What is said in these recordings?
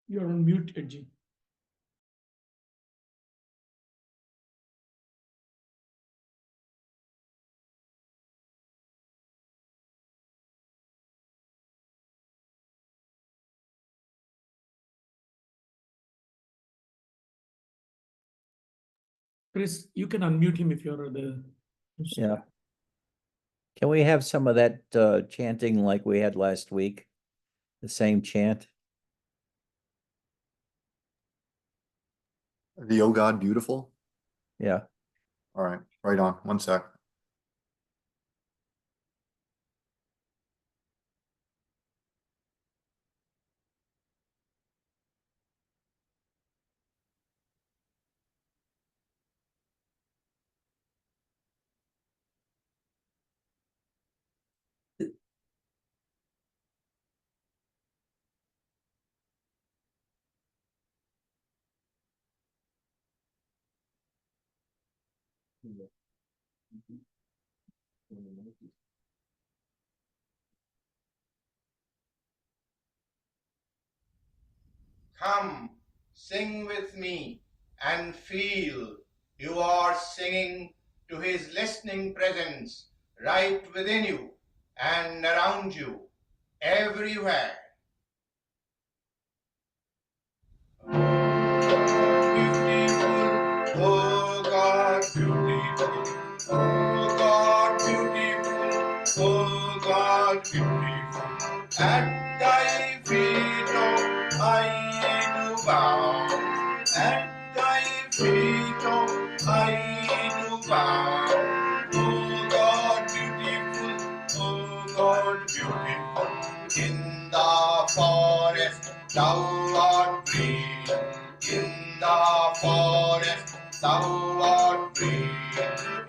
You're on mute, Edgy. Chris, you can unmute him if you're the. Yeah. Can we have some of that chanting like we had last week? The same chant? The Oh God Beautiful? Yeah. All right, right on. One sec. Come, sing with me and feel you are singing to his listening presence right within you and around you, everywhere. Oh God, beautiful, oh God, beautiful, oh God, beautiful, at thy feet, oh, I do bow, at thy feet, oh, I do bow, oh God, beautiful, oh God, beautiful, in the forest thou art free. In the forest thou art free,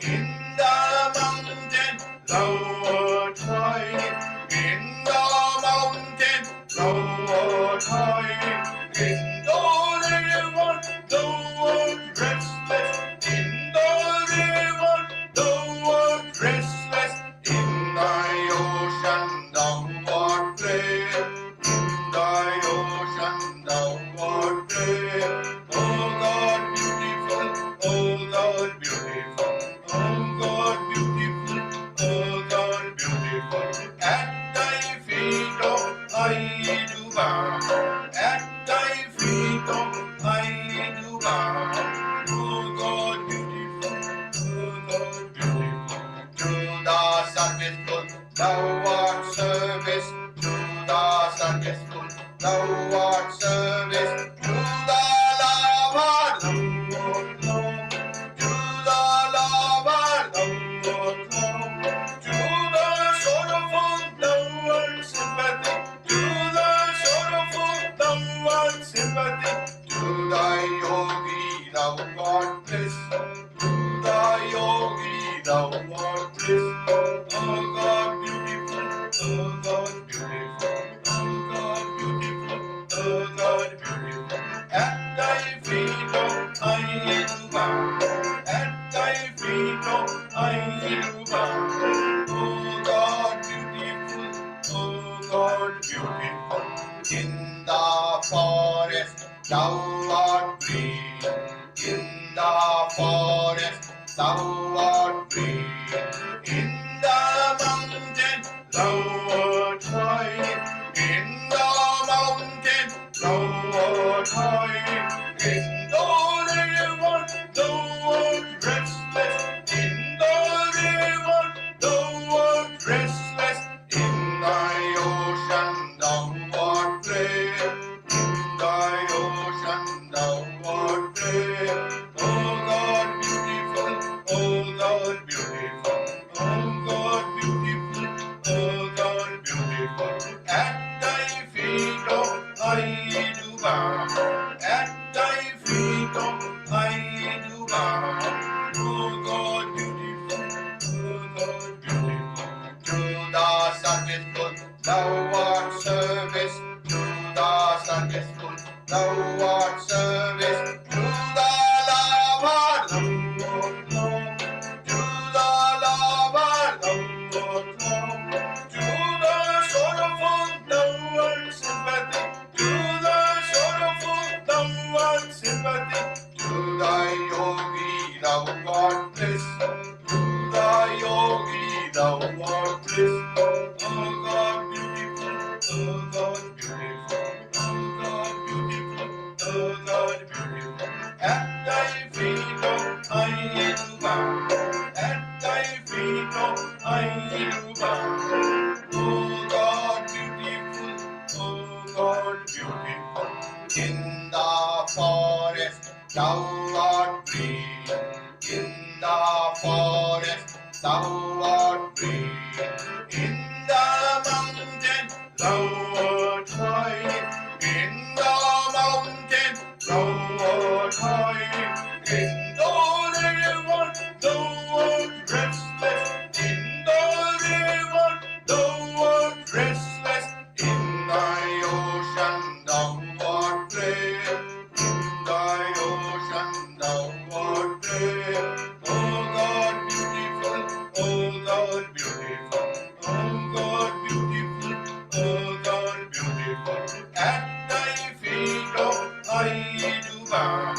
in the mountain thou art high, in the mountain thou art high, in the river thou art restless, in the river thou art restless, in thy ocean thou art clear, in thy ocean thou art clear. Oh God, beautiful, oh God, beautiful, oh God, beautiful, oh God, beautiful. At thy feet, oh, I do bow. At thy feet, oh, I do bow. Oh God, beautiful, oh God, beautiful. To the successful, thou art service. To the successful, thou art service. To the lover, thou art love. To the lover, thou art love. To the sorrowful, thou art sympathy. To the sorrowful, thou art sympathy. To the yogi, thou art bliss. To the yogi, thou art bliss. Oh God, beautiful, oh God, beautiful, oh God, beautiful, oh God, beautiful. At thy feet, oh, I do bow. At thy feet, oh, I do bow. Oh God, beautiful, oh God, beautiful. In the forest, thou art free. In the forest, thou art free. In the mountain, thou art high. In the mountain, thou art high. In the river, thou art restless. In the river, thou art restless. In thy ocean, thou art clear. In thy ocean, thou art clear. Oh God, beautiful, oh God, beautiful. do bow. Oh God, beautiful, oh God, beautiful. In the forest thou art free. In the forest thou art free. In the mountain thou art high. In the mountain thou art high. In the river thou art restless. In the river thou art restless. In thy ocean thou art brave. In thy ocean thou art brave. Oh God, beautiful, oh God, beautiful, oh God, beautiful, oh God, beautiful. At thy feet, oh, I do bow.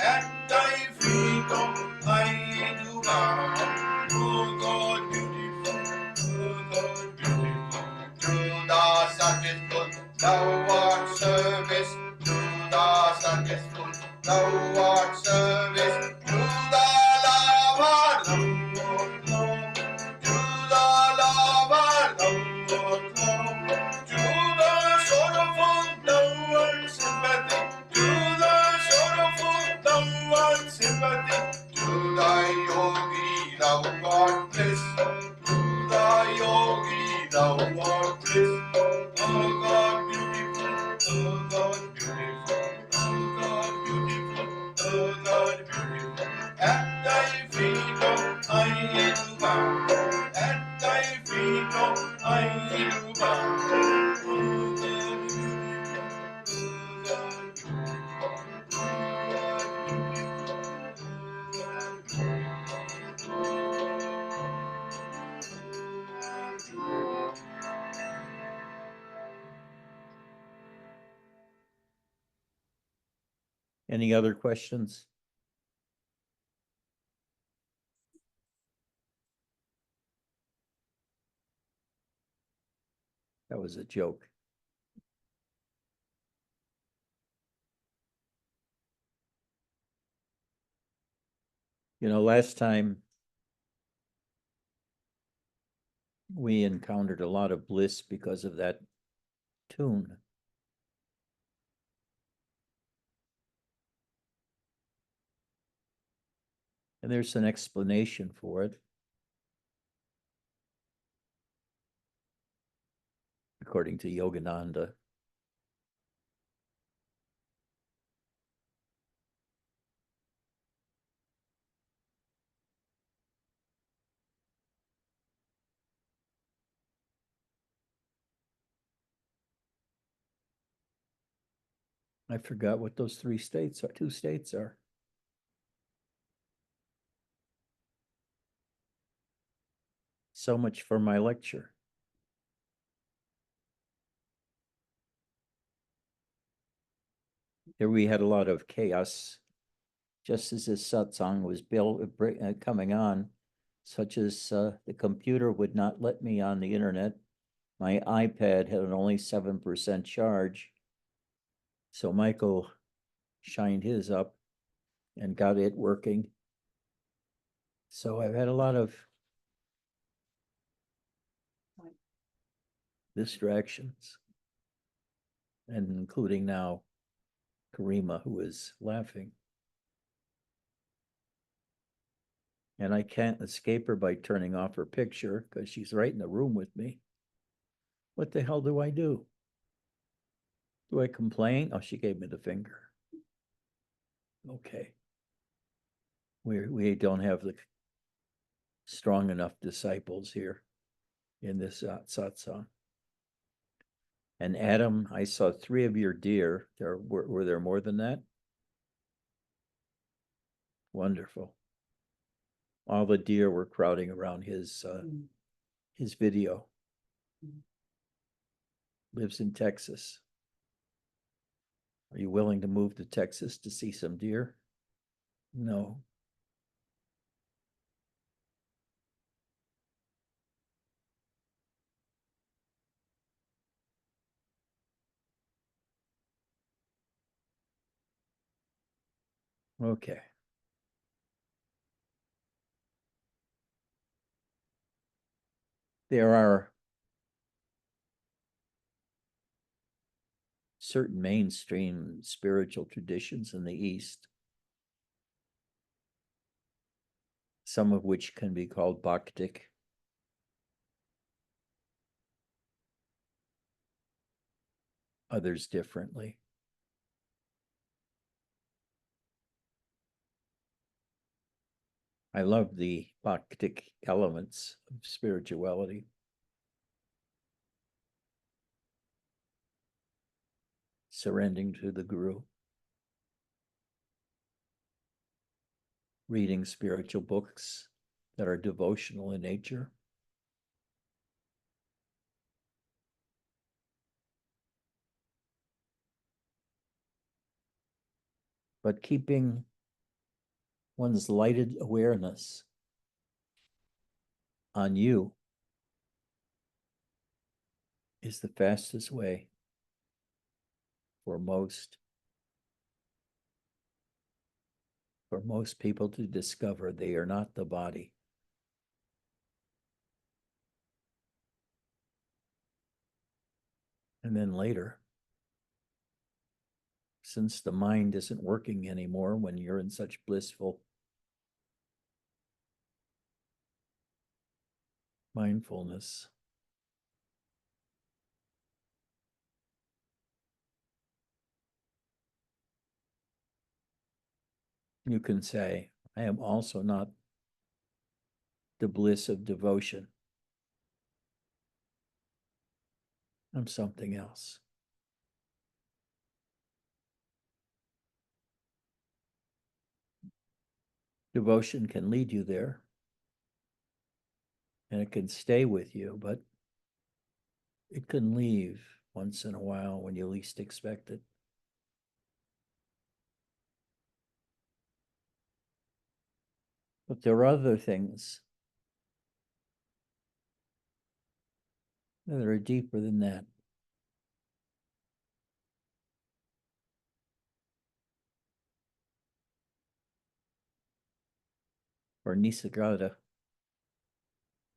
At thy feet, oh, I do bow. Oh God, beautiful, oh God, beautiful. To the successful, thou art service. To the successful, thou art service. To the lover, thou art love. To the lover, thou art love. To the sorrowful, thou art sympathy. To the sorrowful, thou art sympathy. To the yogi, thou art bliss. To the yogi, thou art bliss. Oh God, beautiful, oh God, beautiful, oh God, beautiful, oh God, beautiful. At thy feet, oh, I do bow. At thy feet, oh, I do bow. Oh God, beautiful, oh God, beautiful, oh God, beautiful, oh God, beautiful. Any other questions? That was a joke. You know, last time we encountered a lot of bliss because of that tune. And there's an explanation for it. According to Yogananda. I forgot what those two states are. So much for my lecture. Here we had a lot of chaos, just as this satsang was coming on, such as the computer would not let me on the internet. My iPad had an only 7% charge. So Michael shined his up and got it working. So I've had a lot of distractions, and including now Karima, who is laughing. And I can't escape her by turning off her picture because she's right in the room with me. What the hell do I do? Do I complain? Oh, she gave me the finger. Okay. We don't have the strong enough disciples here in this satsang. And Adam, I saw 3 of your deer. Were there more than that? Wonderful. All the deer were crowding around his video. Lives in Texas. Are you willing to move to Texas to see some deer? No. Okay. There are certain mainstream spiritual traditions in the East, some of which can be called Bhaktic, others differently. I love the Bhaktic elements of spirituality. Surrendering to the Guru, reading spiritual books that are devotional in nature, but keeping one's lighted awareness on you is the fastest way for most people to discover they are not the body. And then later, since the mind isn't working anymore when you're in such blissful mindfulness, you can say, I am also not the bliss of devotion. I'm something else. Devotion can lead you there, and it can stay with you, but it can leave once in a while when you least expect it. But there are other things that are deeper than that. For Nisargadatta,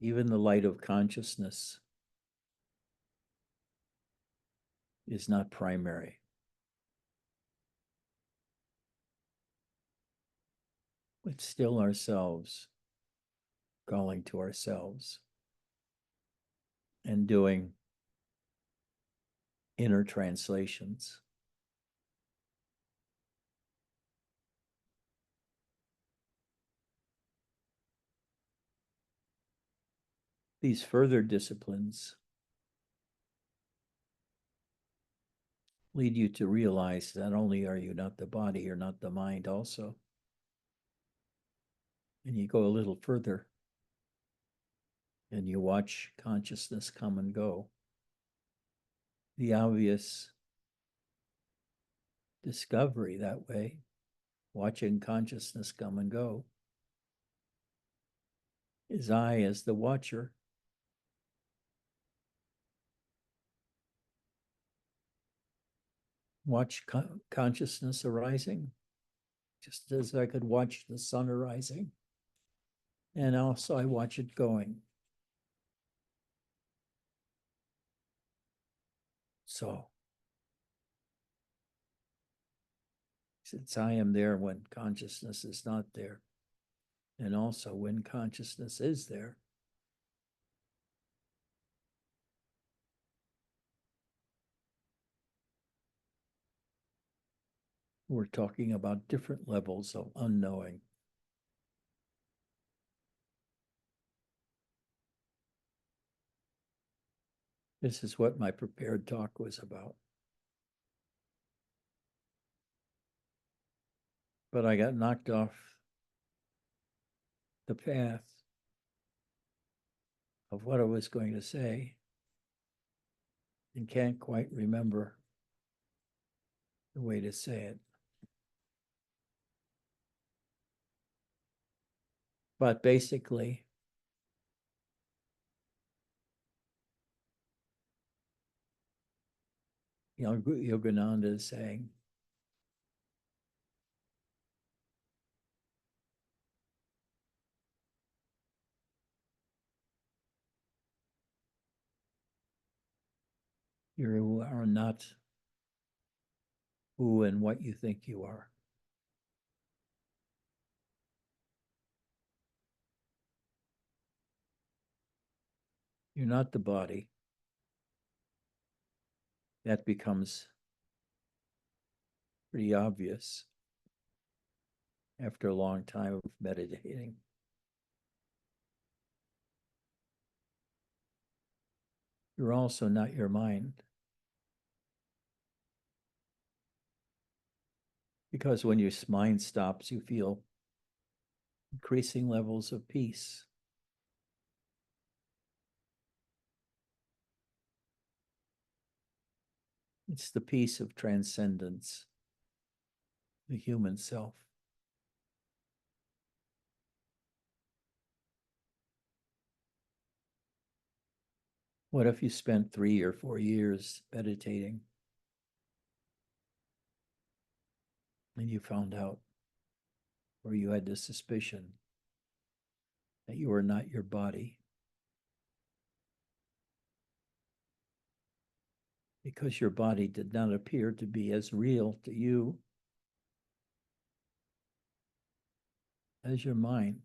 even the light of consciousness is not primary. It's still ourselves calling to ourselves and doing inner translations. These further disciplines lead you to realize not only are you not the body, you're not the mind also. And you go a little further and you watch consciousness come and go. The obvious discovery that way, watching consciousness come and go, is I as the watcher watch consciousness arising, just as I could watch the sun arising. And also I watch it going. So, since I am there when consciousness is not there, and also when consciousness is there, we're talking about different levels of unknowing. This is what my prepared talk was about. But I got knocked off the path of what I was going to say and can't quite remember the way to say it. But basically, Yogananda is saying, You are not who and what you think you are. You're not the body. That becomes pretty obvious after a long time of meditating. You're also not your mind. Because when your mind stops, you feel increasing levels of peace. It's the peace of transcendence, the human self. What if you spent 3 or 4 years meditating and you found out, or you had the suspicion that you were not your body? Because your body did not appear to be as real to you as your mind.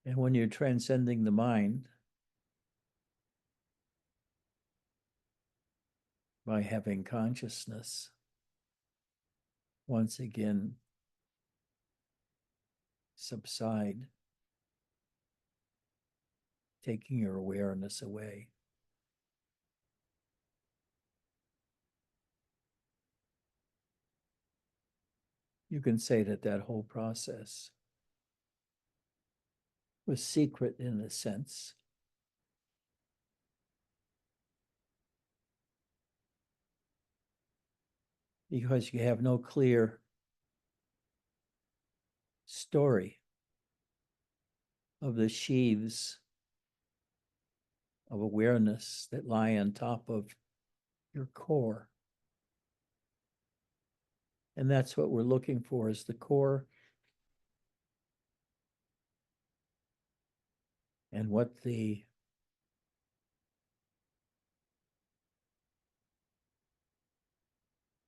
And when you're transcending the mind by having consciousness, once again subside, taking your awareness away. You can say that that whole process was secret in a sense. Because you have no clear story of the sheaves of awareness that lie on top of your core. And that's what we're looking for, is the core. And what the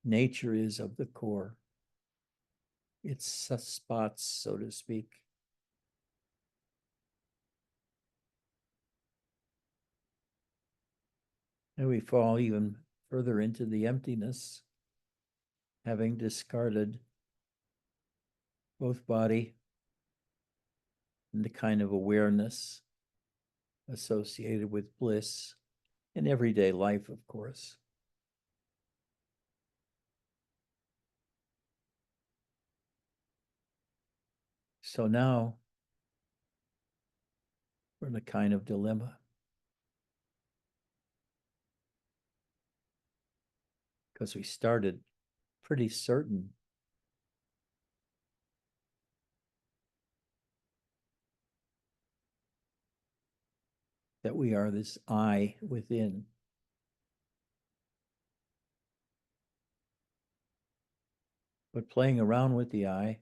nature is of the core. Its spots, so to speak. And we fall even further into the emptiness, having discarded both body and the kind of awareness associated with bliss in everyday life, of course. So now we're in a kind of dilemma. Because we started pretty certain that we are this I within. But playing around with the I,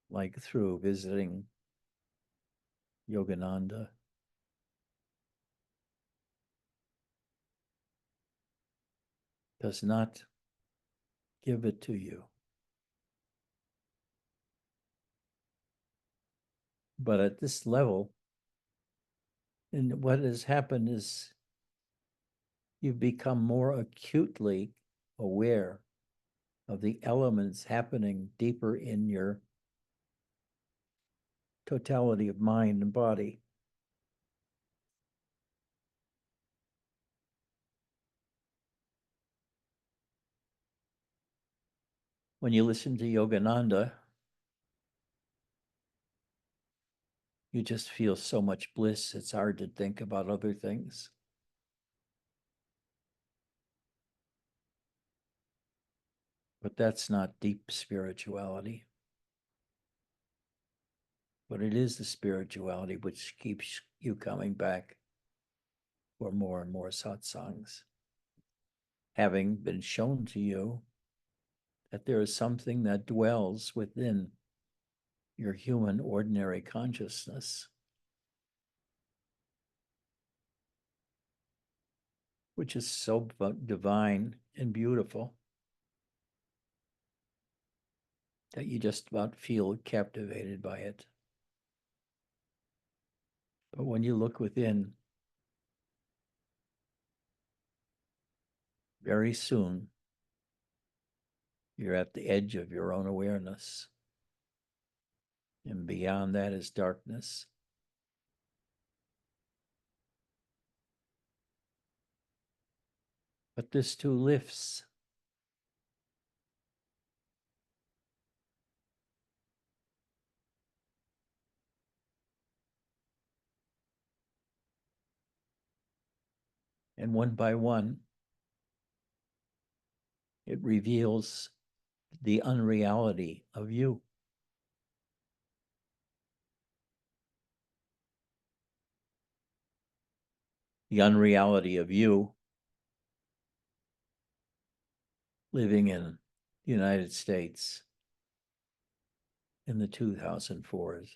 like through visiting Yogananda, does not give it to you. But at this level, and what has happened is you've become more acutely aware of the elements happening deeper in your totality of mind and body. When you listen to Yogananda, you just feel so much bliss, it's hard to think about other things. But that's not deep spirituality. But it is the spirituality which keeps you coming back for more and more satsangs, having been shown to you that there is something that dwells within your human ordinary consciousness which is so divine and beautiful that you just about feel captivated by it. But when you look within, very soon, you're at the edge of your own awareness. And beyond that is darkness. But this too lifts. And one by one, it reveals the unreality of you. The unreality of you living in the United States in the 2004s.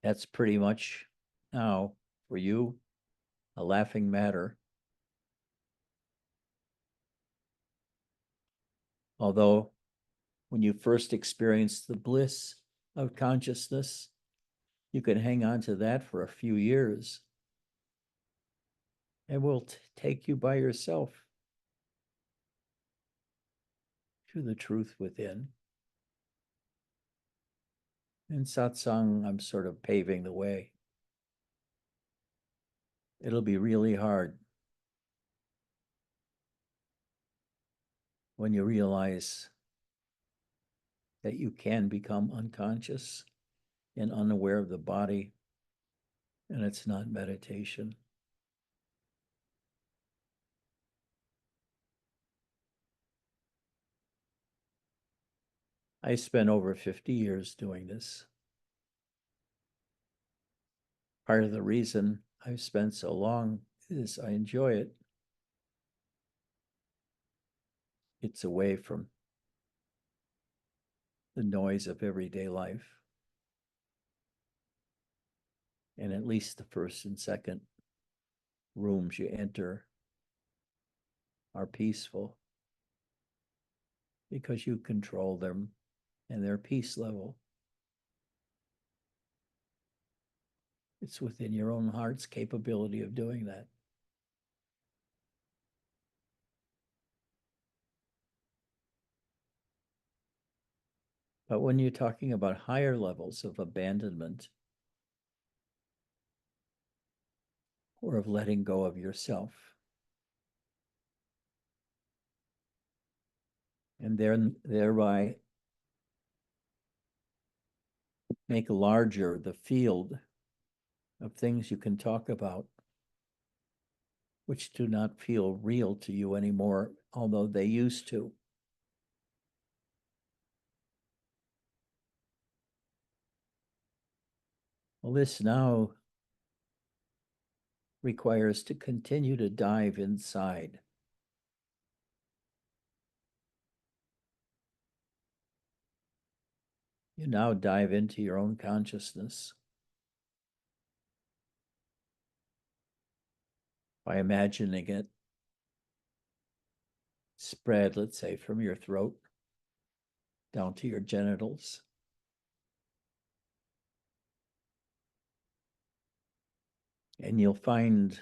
That's pretty much now for you a laughing matter. Although when you first experience the bliss of consciousness, you can hang on to that for a few years. It will take you by yourself to the truth within. In satsang, I'm sort of paving the way. It'll be really hard when you realize that you can become unconscious and unaware of the body, and it's not meditation. I spent over 50 years doing this. Part of the reason I've spent so long is I enjoy it. It's away from the noise of everyday life. And at least the first and second rooms you enter are peaceful because you control them and their peace level. It's within your own heart's capability of doing that. But when you're talking about higher levels of abandonment or of letting go of yourself, and then thereby make larger the field of things you can talk about, which do not feel real to you anymore, although they used to. Well, this now requires to continue to dive inside. You now dive into your own consciousness by imagining it spread, let's say, from your throat down to your genitals. And you'll find,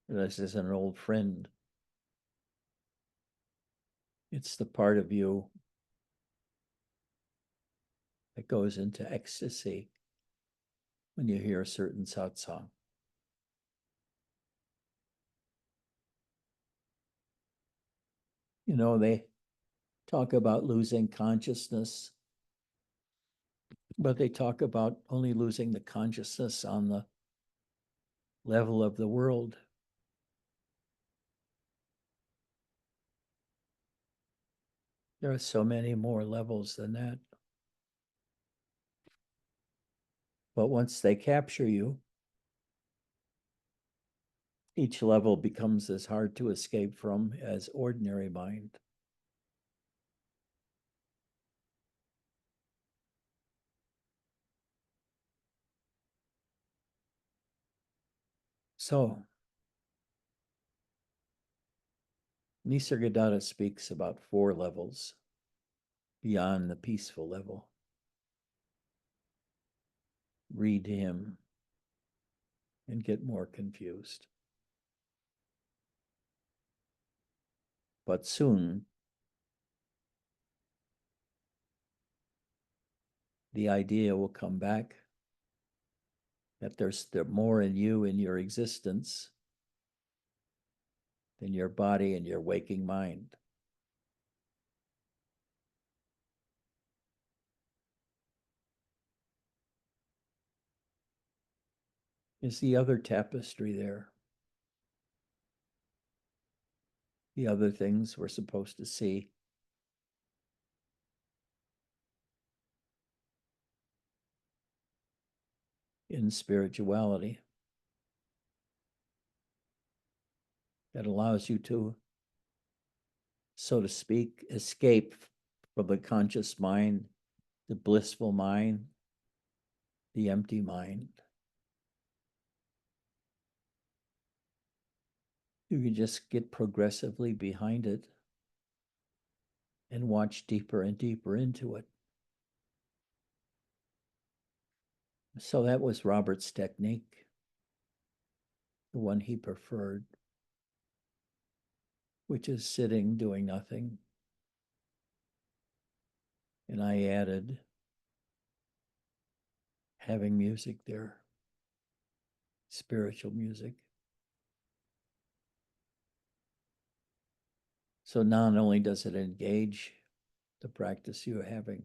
this is an old friend, it's the part of you that goes into ecstasy when you hear a certain satsang. You know, they talk about losing consciousness, but they talk about only losing the consciousness on the level of the world. There are so many more levels than that. But once they capture you, each level becomes as hard to escape from as ordinary mind. So, Nisargadatta speaks about 4 levels beyond the peaceful level. Read him and get more confused. But soon, the idea will come back that there's more in you in your existence than your body and your waking mind. Is the other tapestry there? The other things we're supposed to see. In spirituality that allows you to, so to speak, escape from the conscious mind, the blissful mind, the empty mind. You can just get progressively behind it and watch deeper and deeper into it. So that was Robert's technique, the one he preferred, which is sitting, doing nothing. And I added having music there, spiritual music. So not only does it engage the practice you're having,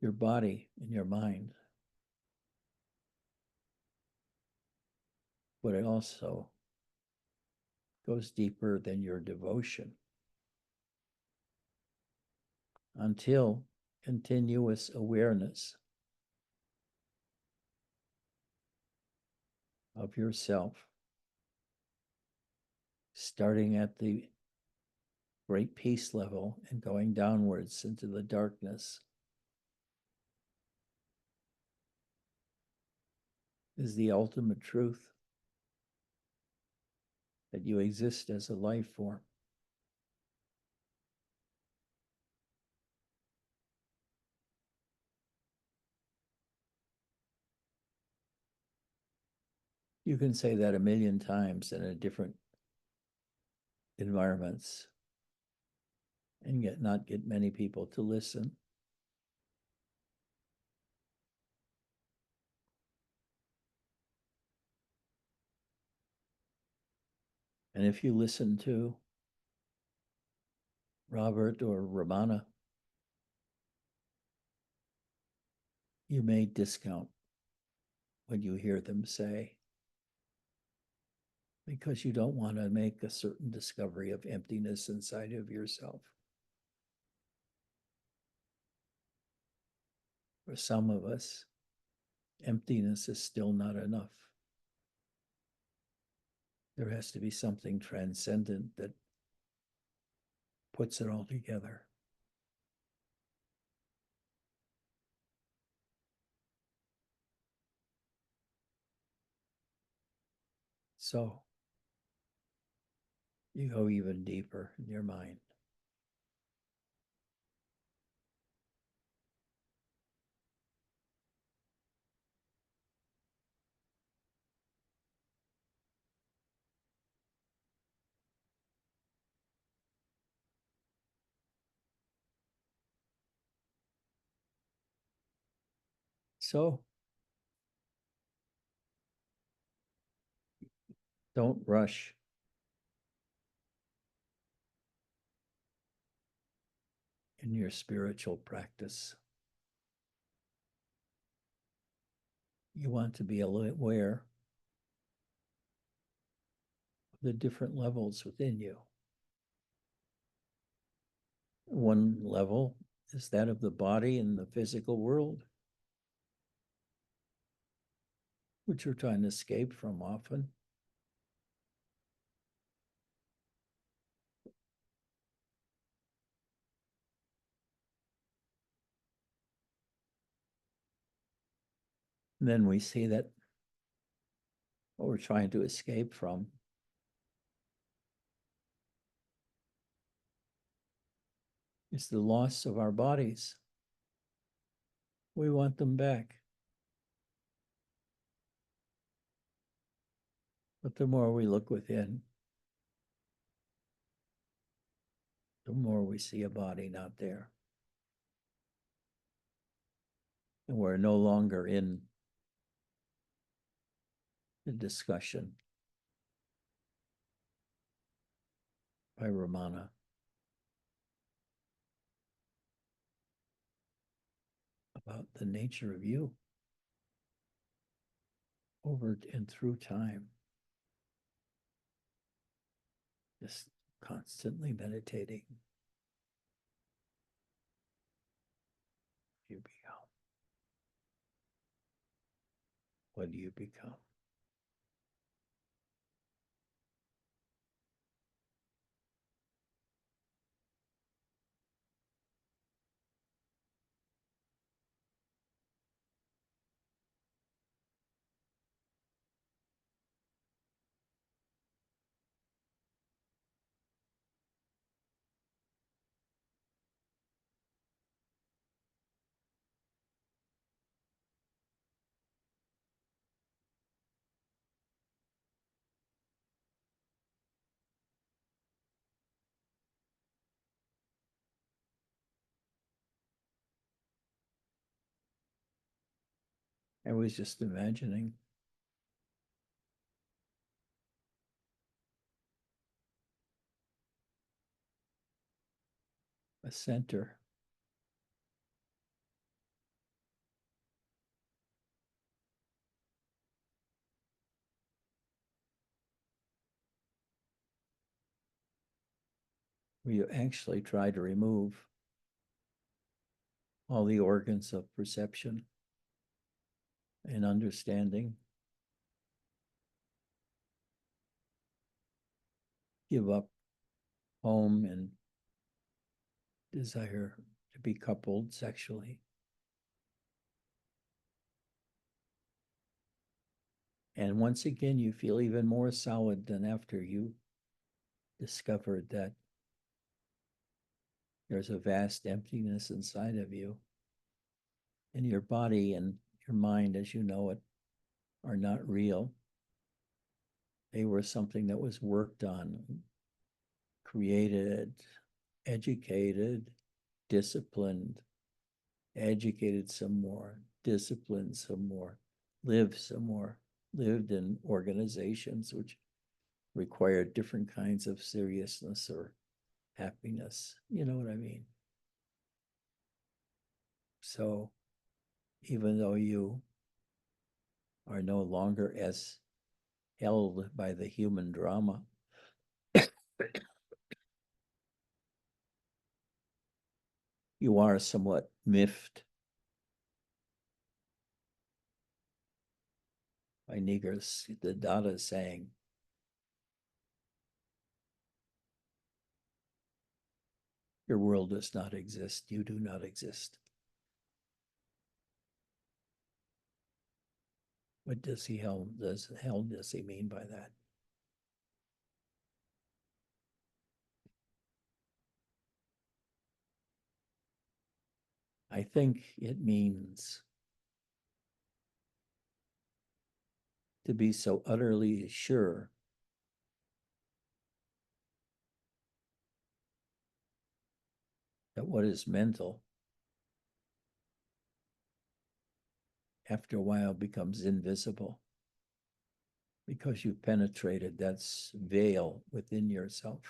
your body and your mind, but it also goes deeper than your devotion until continuous awareness of yourself, starting at the great peace level and going downwards into the darkness, is the ultimate truth that you exist as a life form. You can say that 1,000,000 times in a different environments and yet not get many people to listen. And if you listen to Robert or Ramana, you may discount what you hear them say because you don't want to make a certain discovery of emptiness inside of yourself. For some of us, emptiness is still not enough. There has to be something transcendent that puts it all together. So you go even deeper in your mind. So don't rush. In your spiritual practice. You want to be aware of the different levels within you. One level is that of the body in the physical world, which we're trying to escape from often. And then we see that what we're trying to escape from. Is the loss of our bodies. We want them back. But the more we look within, the more we see a body not there. And we're no longer in the discussion by Ramana about the nature of you over and through time. Just constantly meditating. You become. What do you become? I was just imagining a center where you actually try to remove all the organs of perception and understanding. Give up home and desire to be coupled sexually. And once again, you feel even more solid than after you discovered that there's a vast emptiness inside of you. And your body and your mind, as you know it, are not real. They were something that was worked on, created, educated, disciplined, educated some more, disciplined some more, lived some more, lived in organizations which required different kinds of seriousness or happiness. You know what I mean? So even though you are no longer as held by the human drama, you are somewhat miffed by Nisargadatta saying, your world does not exist, you do not exist. What does he mean by that? I think it means to be so utterly sure that what is mental after a while becomes invisible because you've penetrated that veil within yourself.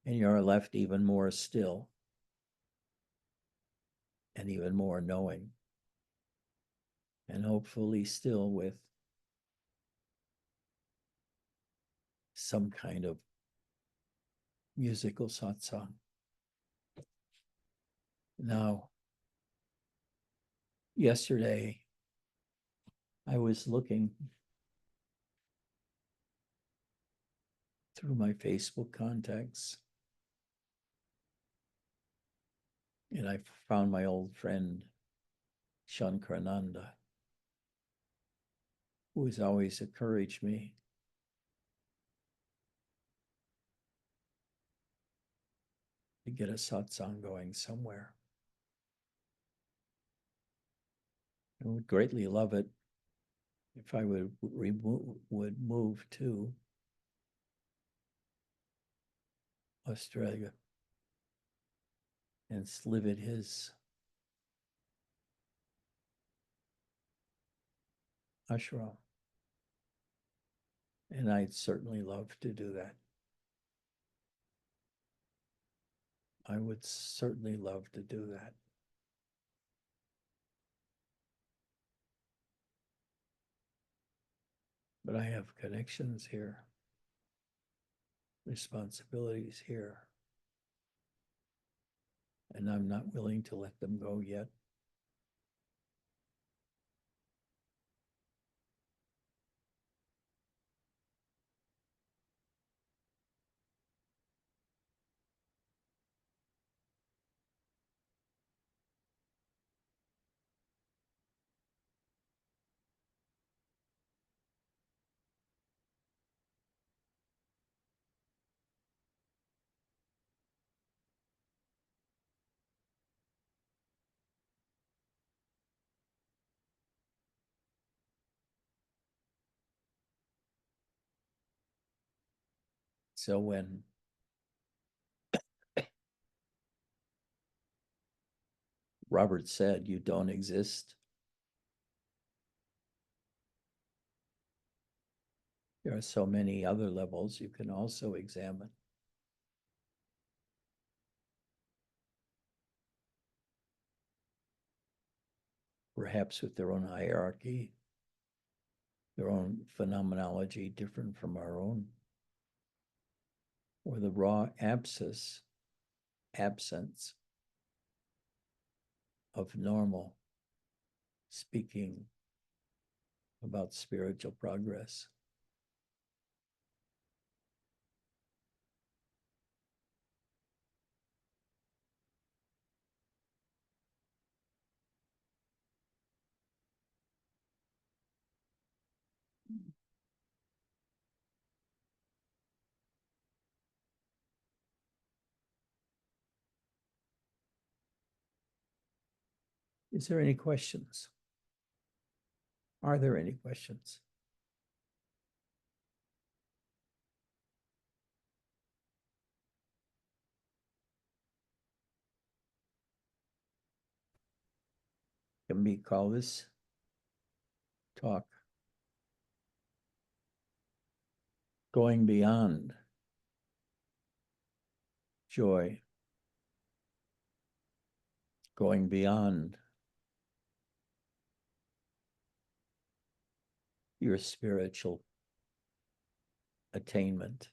And you're left even more still and even more knowing, and hopefully still with some kind of musical satsang. Now, yesterday, I was looking through my Facebook contacts, and I found my old friend, Shankarananda. who has always encouraged me to get a satsang going somewhere. I would greatly love it if I would move to Australia and live at his ashram. And I'd certainly love to do that. I would certainly love to do that. But I have connections here, responsibilities here, and I'm not willing to let them go yet. So when Robert said, "You don't exist," there are so many other levels you can also examine. Perhaps with their own hierarchy, their own phenomenology different from our own, or the raw absence of normal speaking about spiritual progress. Is there any questions? Are there any questions? Can we call this talk going beyond joy, going beyond your spiritual attainment?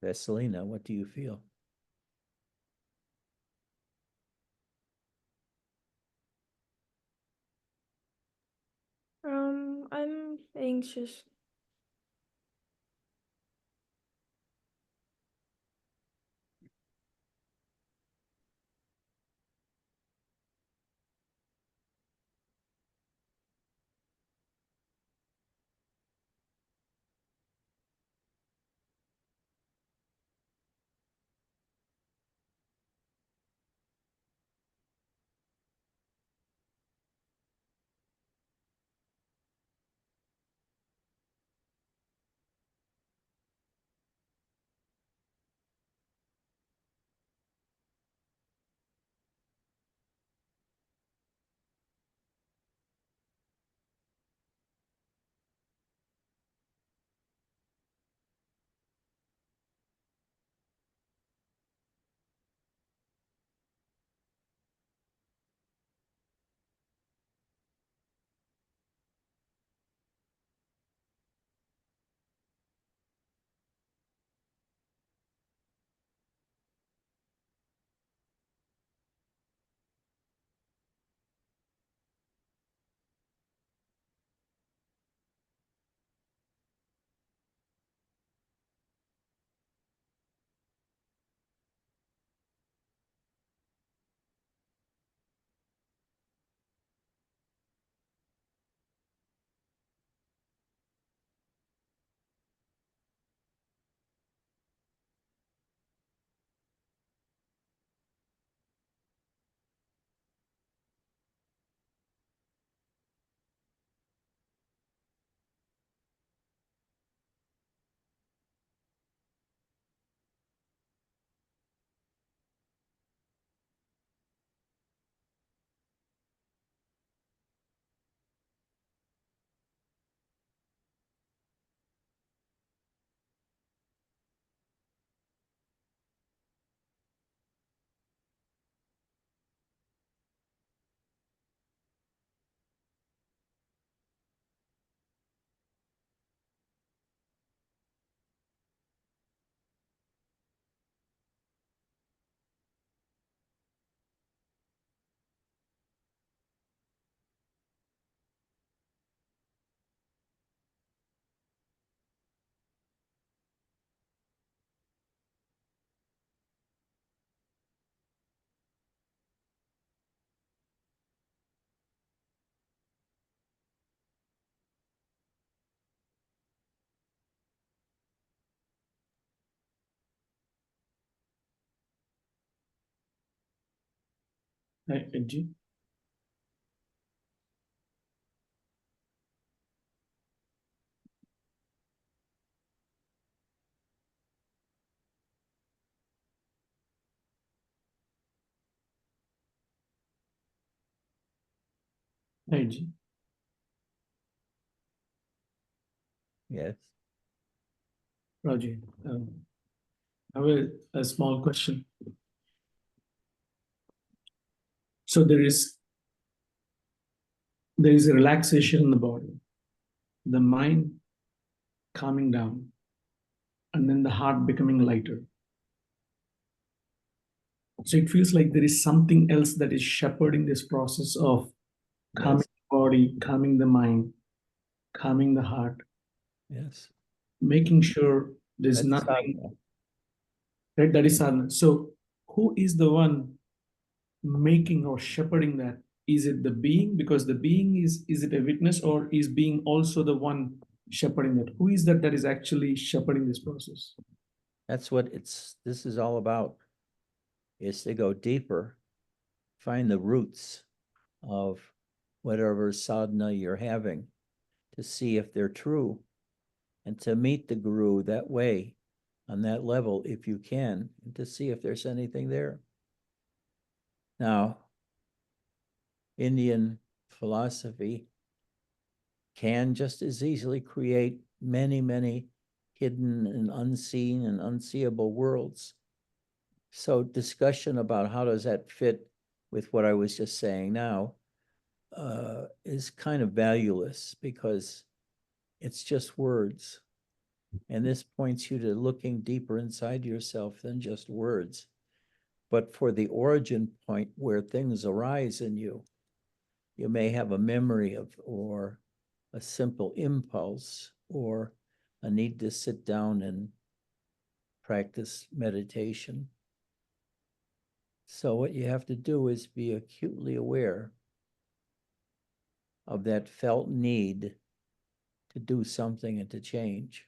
Vasilina, what do you feel? I'm anxious. Hi, Edgy. Hi, Edgy. Yes. Raji. I have a small question. So there is a relaxation in the body, the mind calming down, and then the heart becoming lighter. So it feels like there is something else that is shepherding this process of calming Yes. the body, calming the mind, calming the heart, Yes. making sure there's That's nothing, sadhana. right? That is sadhana. So who is the one making or shepherding that? Is it the being? Because the being is it a witness, or is being also the one shepherding that? Who is that is actually shepherding this process? That's what this is all about, is to go deeper, find the roots of whatever sadhana you're having, to see if they're true, and to meet the guru that way, on that level, if you can, and to see if there's anything there. Now, Indian philosophy can just as easily create many, many hidden and unseen and unseeable worlds. So discussion about how does that fit with what I was just saying now is kind of valueless, because it's just words. And this points you to looking deeper inside yourself than just words. But for the origin point where things arise in you, you may have a memory of, or a simple impulse, or a need to sit down and practice meditation. So what you have to do is be acutely aware of that felt need to do something and to change,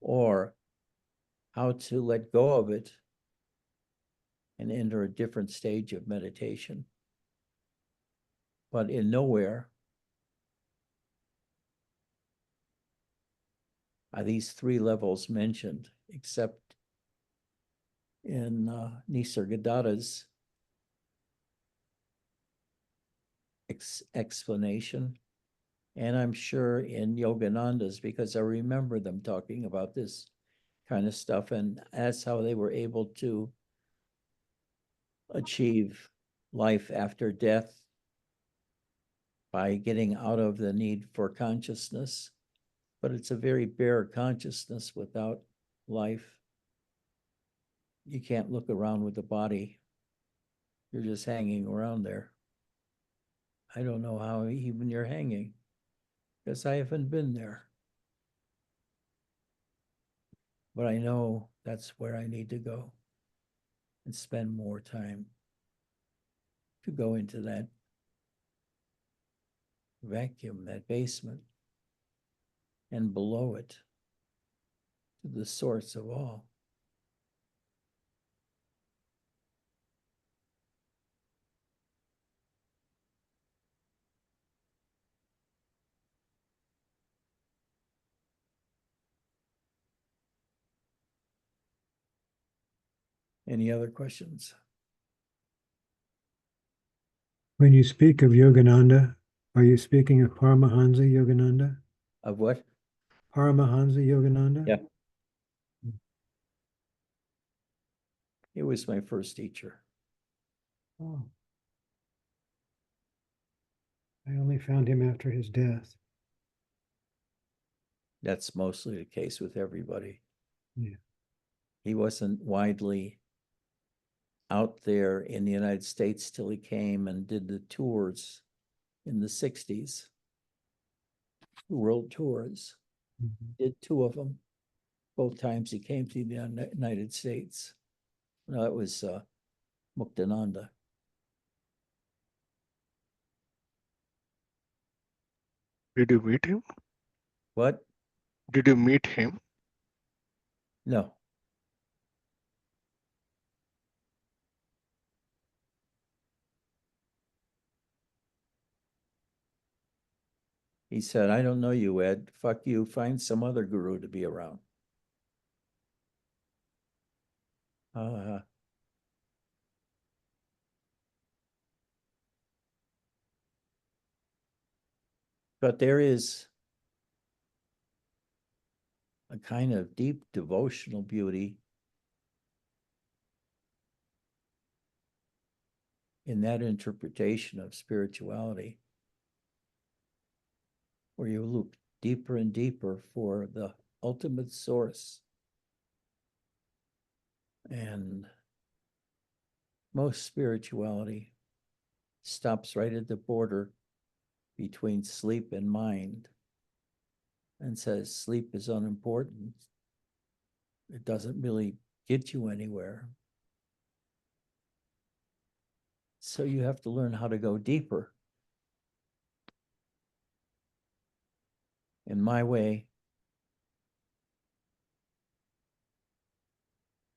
or how to let go of it and enter a different stage of meditation. But in nowhere are these three levels mentioned, except in Nisargadatta's explanation. And I'm sure in Yogananda's, because I remember them talking about this kind of stuff, and that's how they were able to achieve life after death, by getting out of the need for consciousness. But it's a very bare consciousness without life. You can't look around with the body. You're just hanging around there. I don't know how even you're hanging, because I haven't been there. But I know that's where I need to go and spend more time, to go into that vacuum, that basement, and below it, to the source of all. Any other questions? When you speak of Yogananda, are you speaking of Paramahansa Yogananda? Of what? Paramahansa Yogananda? Yeah. He was my first teacher. Oh. I only found him after his death. That's mostly the case with everybody. Yeah. He wasn't widely out there in the United States till he came and did the tours in the 60s, world tours. Did two of them, both times he came to the United States. No, that was Muktananda. Did you meet him? What? Did you meet him? No. He said, I don't know you, Ed. Fuck you. Find some other guru to be around. But there is a kind of deep devotional beauty in that interpretation of spirituality, where you look deeper and deeper for the ultimate source. And most spirituality stops right at the border between sleep and mind and says sleep is unimportant. It doesn't really get you anywhere. So you have to learn how to go deeper. And my way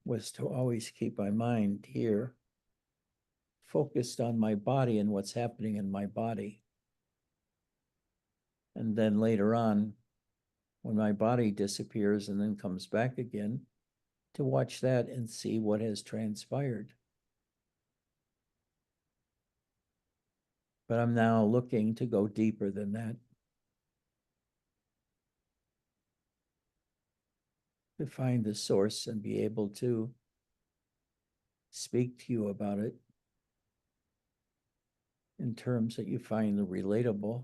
was to always keep my mind here, focused on my body and what's happening in my body. And then later on, when my body disappears and then comes back again, to watch that and see what has transpired. But I'm now looking to go deeper than that, to find the source and be able to speak to you about it in terms that you find relatable,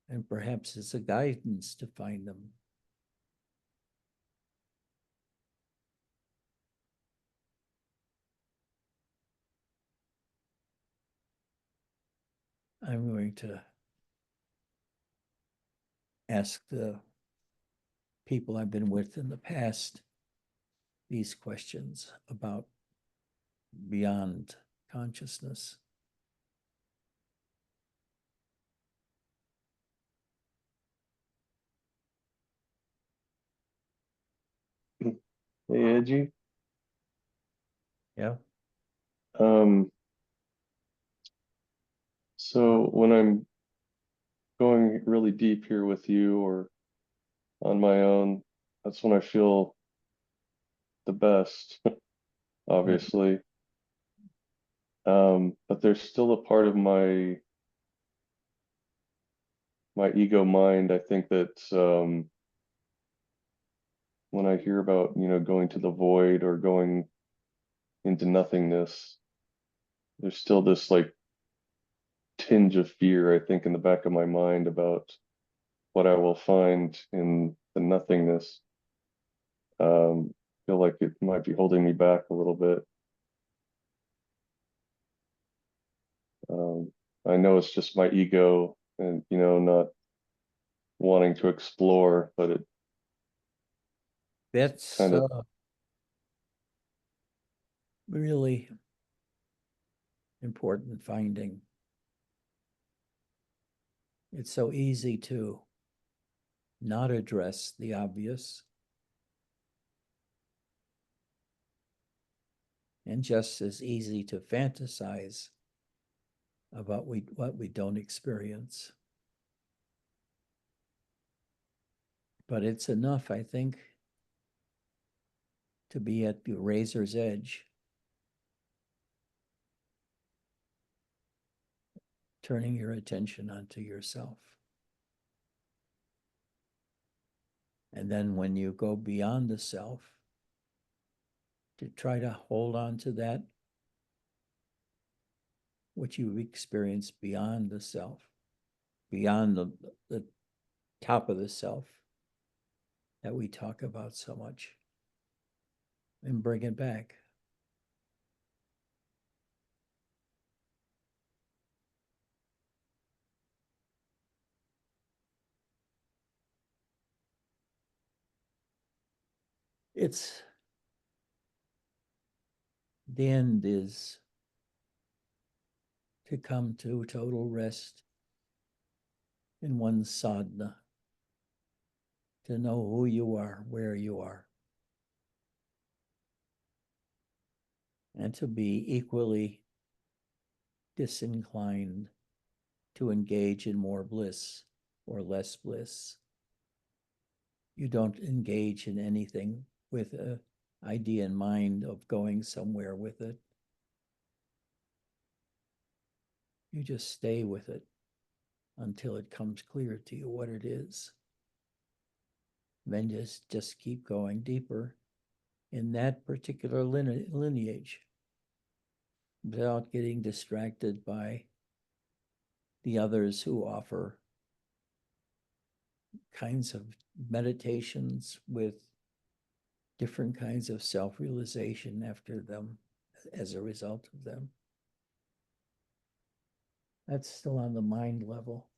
and perhaps it's a guidance to find them. I'm going to ask the people I've been with in the past these questions about beyond consciousness. Hey, Edgy. Yeah. So when I'm going really deep here with you or on my own, that's when I feel the best, obviously. But there's still a part of my ego mind, I think that when I hear about, going to the void or going into nothingness, there's still this like tinge of fear, I think, in the back of my mind about what I will find in the nothingness. Feel like it might be holding me back a little bit. I know it's just my ego and, not wanting to explore, but it That's kind of really important finding. It's so easy to not address the obvious and just as easy to fantasize about what we don't experience. But it's enough, I think, to be at the razor's edge, turning your attention onto yourself. And then when you go beyond the self, to try to hold on to that which you experience beyond the self, beyond the top of the self that we talk about so much, and bring it back. The end is to come to total rest in one's sadhana, to know who you are, where you are, and to be equally disinclined to engage in more bliss or less bliss. You don't engage in anything with an idea in mind of going somewhere with it. You just stay with it until it comes clear to you what it is. Then just keep going deeper in that particular lineage without getting distracted by the others who offer kinds of meditations with different kinds of self-realization after them as a result of them. That's still on the mind level.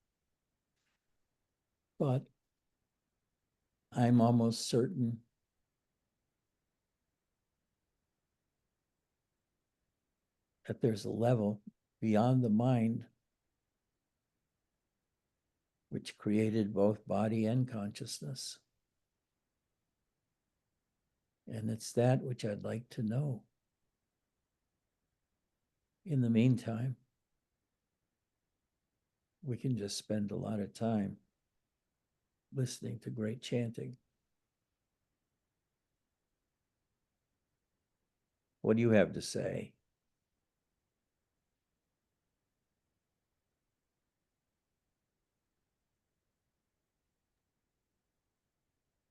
But I'm almost certain that there's a level beyond the mind which created both body and consciousness. And it's that which I'd like to know. In the meantime, we can just spend a lot of time listening to great chanting. What do you have to say?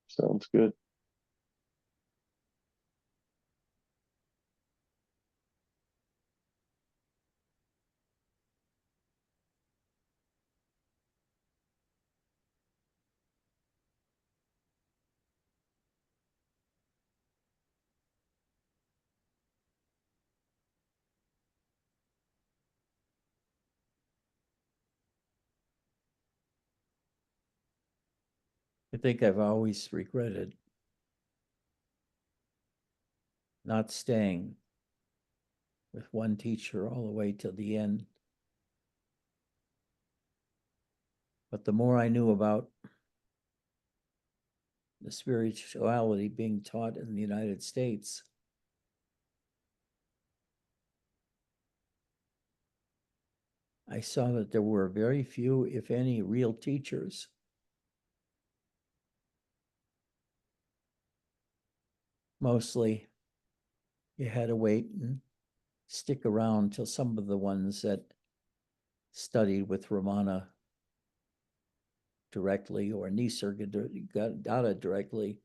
Sounds good. I think I've always regretted not staying with one teacher all the way till the end. But the more I knew about the spirituality being taught in the United States, I saw that there were very few, if any, real teachers. Mostly, you had to wait and stick around till some of the ones that studied with Ramana directly or Nisargadatta directly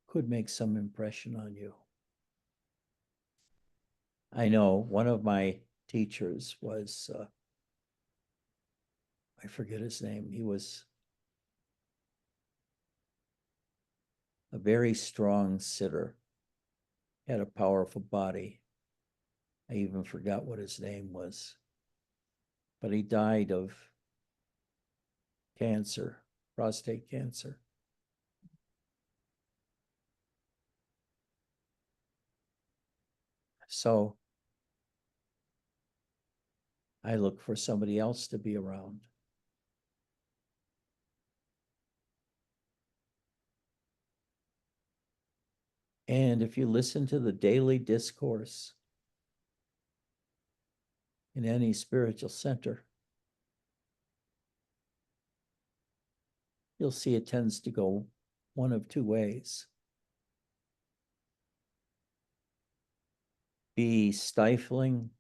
could make some impression on you. I know one of my teachers was, I forget his name. He was a very strong sitter, had a powerful body. I even forgot what his name was. But he died of cancer, prostate cancer. So I look for somebody else to be around. And if you listen to the daily discourse in any spiritual center, you'll see it tends to go one of two ways. Be stifling,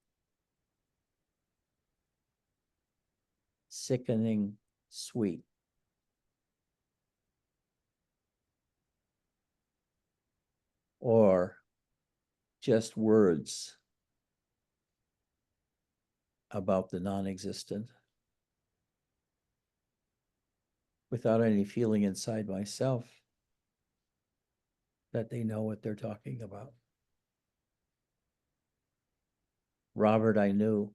sickening, sweet. Or just words about the non-existent without any feeling inside myself that they know what they're talking about. Robert, I knew.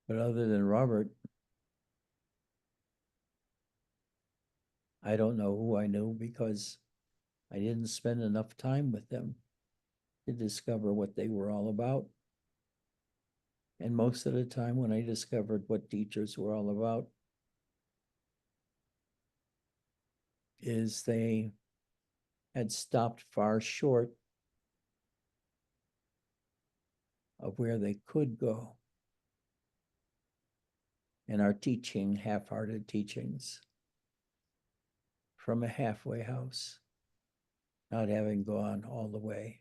But other than Robert, I don't know who I knew because I didn't spend enough time with them to discover what they were all about. And most of the time when I discovered what teachers were all about is they had stopped far short of where they could go and are teaching half-hearted teachings from a halfway house, not having gone all the way.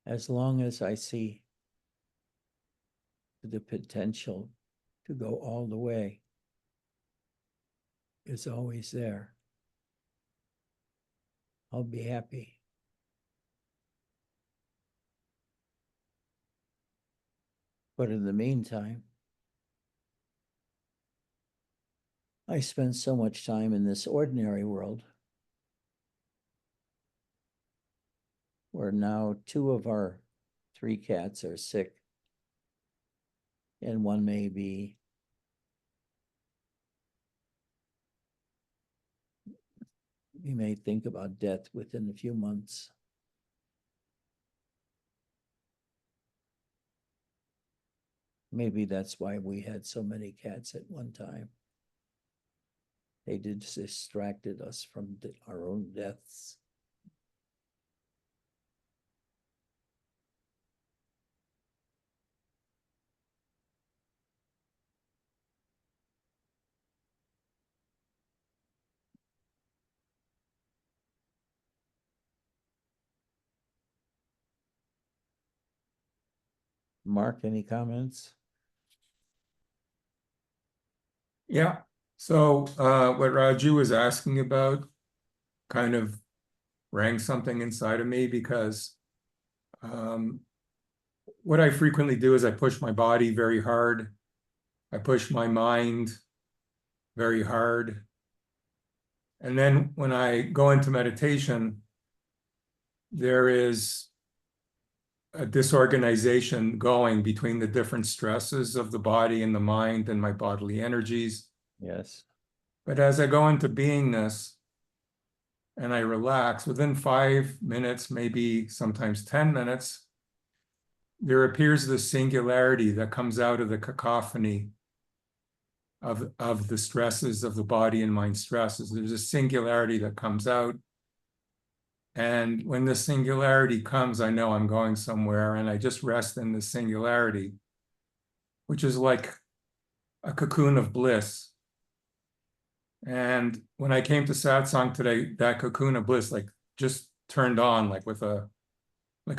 As long as I see the potential to go all the way is always there, I'll be happy. But in the meantime, I spend so much time in this ordinary world where now 2 of our 3 cats are sick, and one may be we may think about death within a few months. Maybe that's why we had so many cats at one time. They distracted us from our own deaths. Mark, any comments? Yeah. So what Raju was asking about kind of rang something inside of me, because what I frequently do is I push my body very hard. I push my mind very hard. And then when I go into meditation, there is a disorganization going between the different stresses of the body and the mind and my bodily energies. Yes. But as I go into beingness and I relax, within 5 minutes, maybe sometimes 10 minutes, there appears this singularity that comes out of the cacophony of the stresses of the body and mind stresses. There's a singularity that comes out. And when the singularity comes, I know I'm going somewhere, and I just rest in the singularity, which is like a cocoon of bliss. And when I came to Satsang today, that cocoon of bliss like just turned on like with a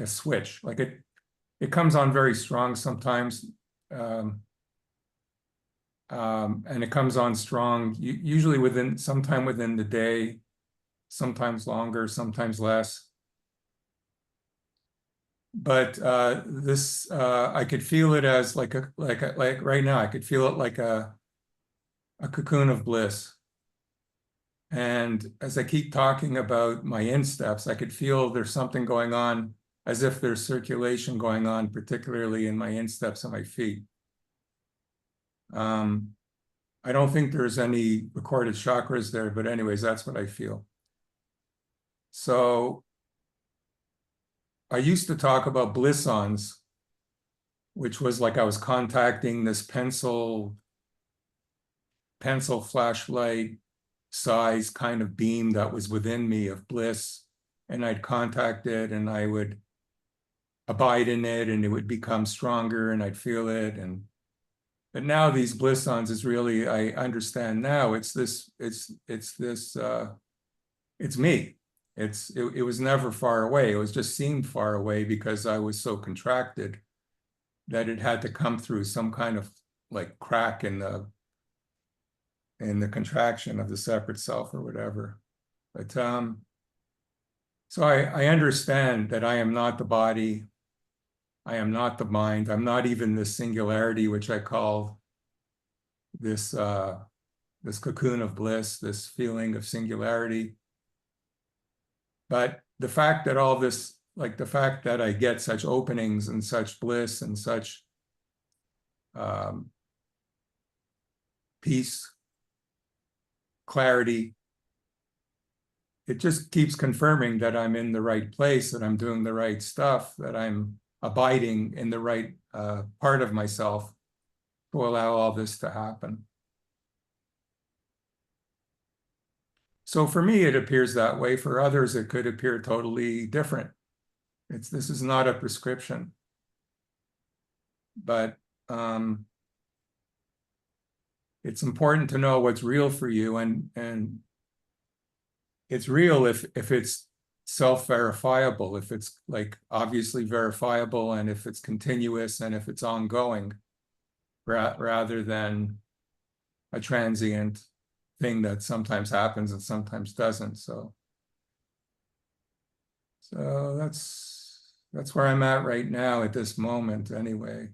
switch. Like it comes on very strong sometimes. And it comes on strong, usually sometime within the day, sometimes longer, sometimes less. But this, I could feel it as like right now, I could feel it like a cocoon of bliss. And as I keep talking about my insteps, I could feel there's something going on, as if there's circulation going on, particularly in my insteps and my feet. I don't think there's any recorded chakras there, but anyways, that's what I feel. So I used to talk about bliss-ons, which was like I was contacting this pencil flashlight size kind of beam that was within me of bliss. And I'd contact it and I would abide in it and it would become stronger and I'd feel it. But now these bliss-ons is really, I understand now, it's me. It was never far away. It was just seemed far away because I was so contracted that it had to come through some kind of like crack in the contraction of the separate self or whatever. But so I understand that I am not the body. I am not the mind. I'm not even this singularity, which I call this this cocoon of bliss, this feeling of singularity. But the fact that all this, like the fact that I get such openings and such bliss and such peace, clarity, it just keeps confirming that I'm in the right place, that I'm doing the right stuff, that I'm abiding in the right part of myself to allow all this to happen. So for me, it appears that way. For others, it could appear totally different. This is not a prescription. But it's important to know what's real for you, and it's real if it's self-verifiable, if it's like obviously verifiable, and if it's continuous, and if it's ongoing, rather than a transient thing that sometimes happens and sometimes doesn't. So that's where I'm at right now at this moment anyway.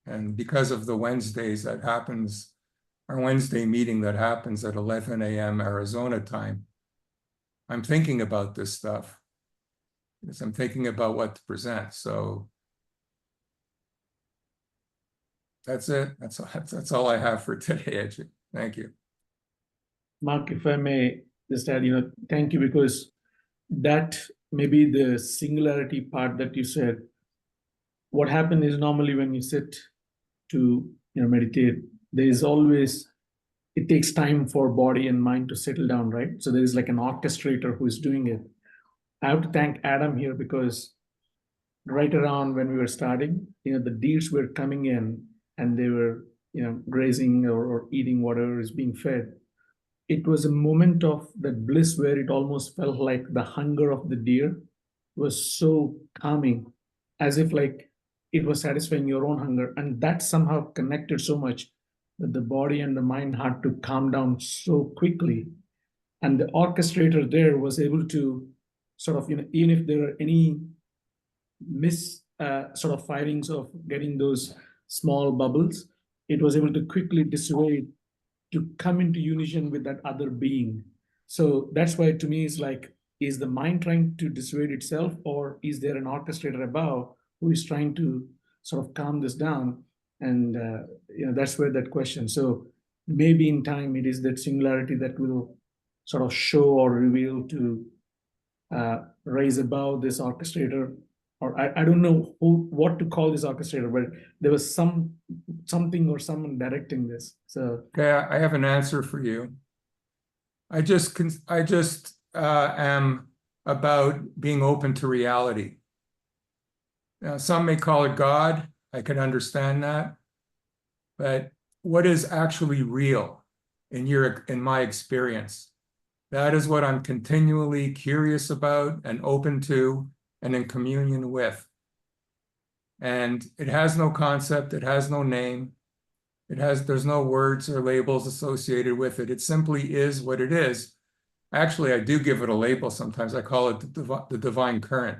And because of the Wednesdays that happens, our Wednesday meeting that happens at 11 a.m. Arizona time, I'm thinking about this stuff because I'm thinking about what to present. So that's it. That's all I have for today, Edgy. Thank you. Mark, if I may just add, thank you, because that maybe the singularity part that you said, what happened is normally when you sit to meditate, there is always, it takes time for body and mind to settle down, right? So there is like an orchestrator who is doing it. I have to thank Adam here, because right around when we were starting, the deers were coming in and they were, grazing or eating whatever is being fed. It was a moment of that bliss where it almost felt like the hunger of the deer was so calming, as if like it was satisfying your own hunger. And that somehow connected so much that the body and the mind had to calm down so quickly. And the orchestrator there was able to sort of, even if there are any sort of firings of getting those small bubbles, it was able to quickly dissuade to come into unison with that other being. So that's why to me it's like, is the mind trying to dissuade itself, or is there an orchestrator above who is trying to sort of calm this down? And that's where that question. So maybe in time it is that singularity that will sort of show or reveal to rise above this orchestrator, or I don't know what to call this orchestrator, but there was something or someone directing this. So Okay, I have an answer for you. I just am about being open to reality. Now, some may call it God. I can understand that. But what is actually real in my experience? That is what I'm continually curious about and open to and in communion with. And it has no concept, it has no name, there's no words or labels associated with it. It simply is what it is. Actually, I do give it a label sometimes. I call it the divine current,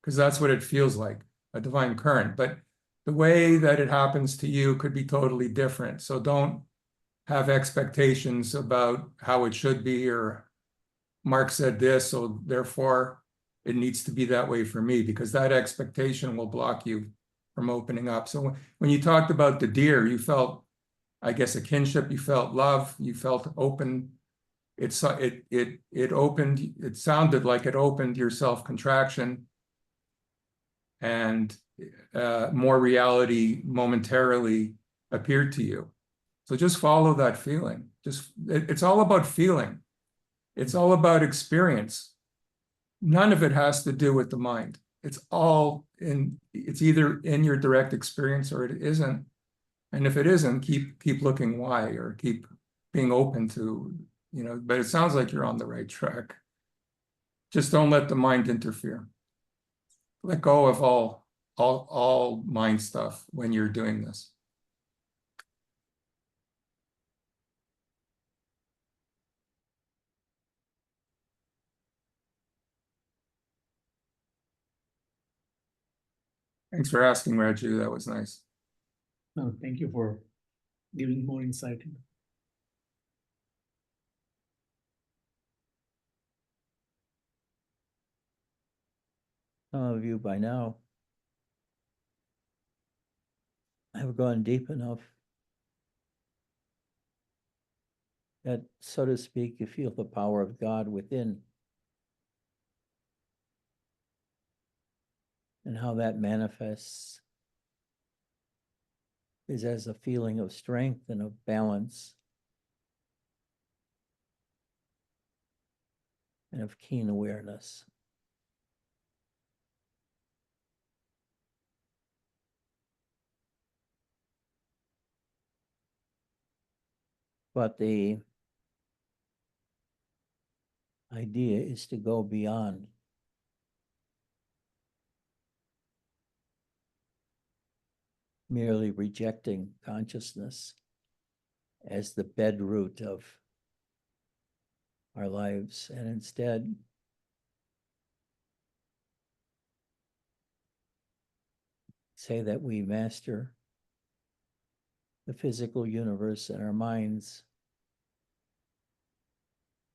because that's what it feels like, a divine current. But the way that it happens to you could be totally different. So don't have expectations about how it should be, or Mark said this, so therefore it needs to be that way for me, because that expectation will block you from opening up. So when you talked about the deer, you felt, I guess, a kinship, you felt love, you felt open. It opened, it sounded like it opened your self-contraction, and more reality momentarily appeared to you. So just follow that feeling. It's all about feeling. It's all about experience. None of it has to do with the mind. It's either in your direct experience or it isn't. And if it isn't, keep looking why, or keep being open to, but it sounds like you're on the right track. Just don't let the mind interfere. Let go of all mind stuff when you're doing this. Thanks for asking, Raju. That was nice. no, thank you for giving more insight. Some of you by now have gone deep enough that, so to speak, you feel the power of God within. And how that manifests is as a feeling of strength and of balance and of keen awareness. But the idea is to go beyond. Merely rejecting consciousness as the bedroot of our lives, and instead say that we master the physical universe in our minds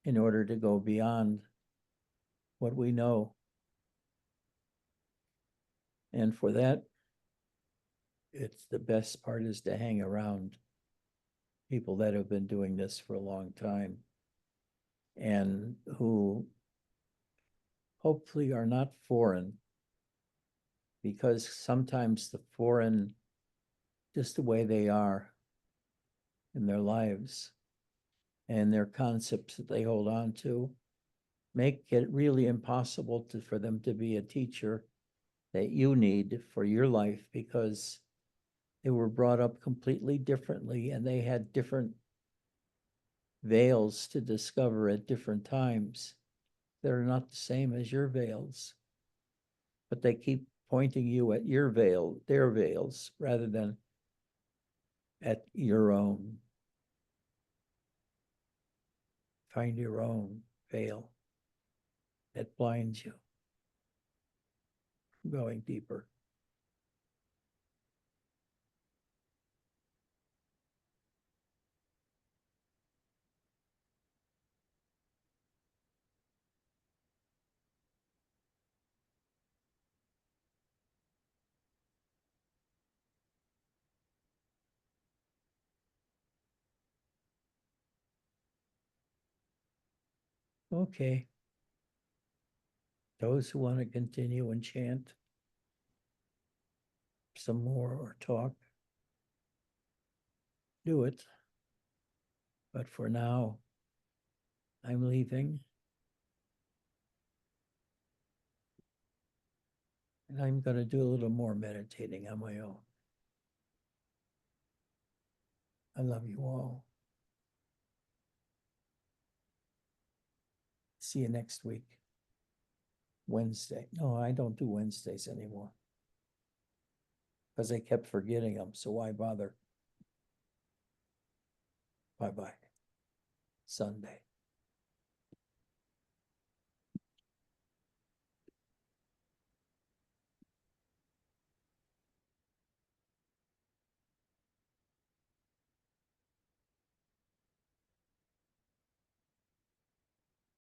in order to go beyond what we know. And for that, it's the best part is to hang around people that have been doing this for a long time and who hopefully are not foreign, because sometimes the foreign, just the way they are in their lives and their concepts that they hold on to, make it really impossible for them to be a teacher that you need for your life, because they were brought up completely differently and they had different veils to discover at different times that are not the same as your veils. But they keep pointing you at your veil, their veils, rather than at your own. Find your own veil that blinds you from going deeper. Okay. Those who want to continue and chant some more or talk, do it. But for now, I'm leaving. And I'm going to do a little more meditating on my own. I love you all. See you next week. Wednesday. No, I don't do Wednesdays anymore, because I kept forgetting them, so why bother? Bye-bye. Sunday.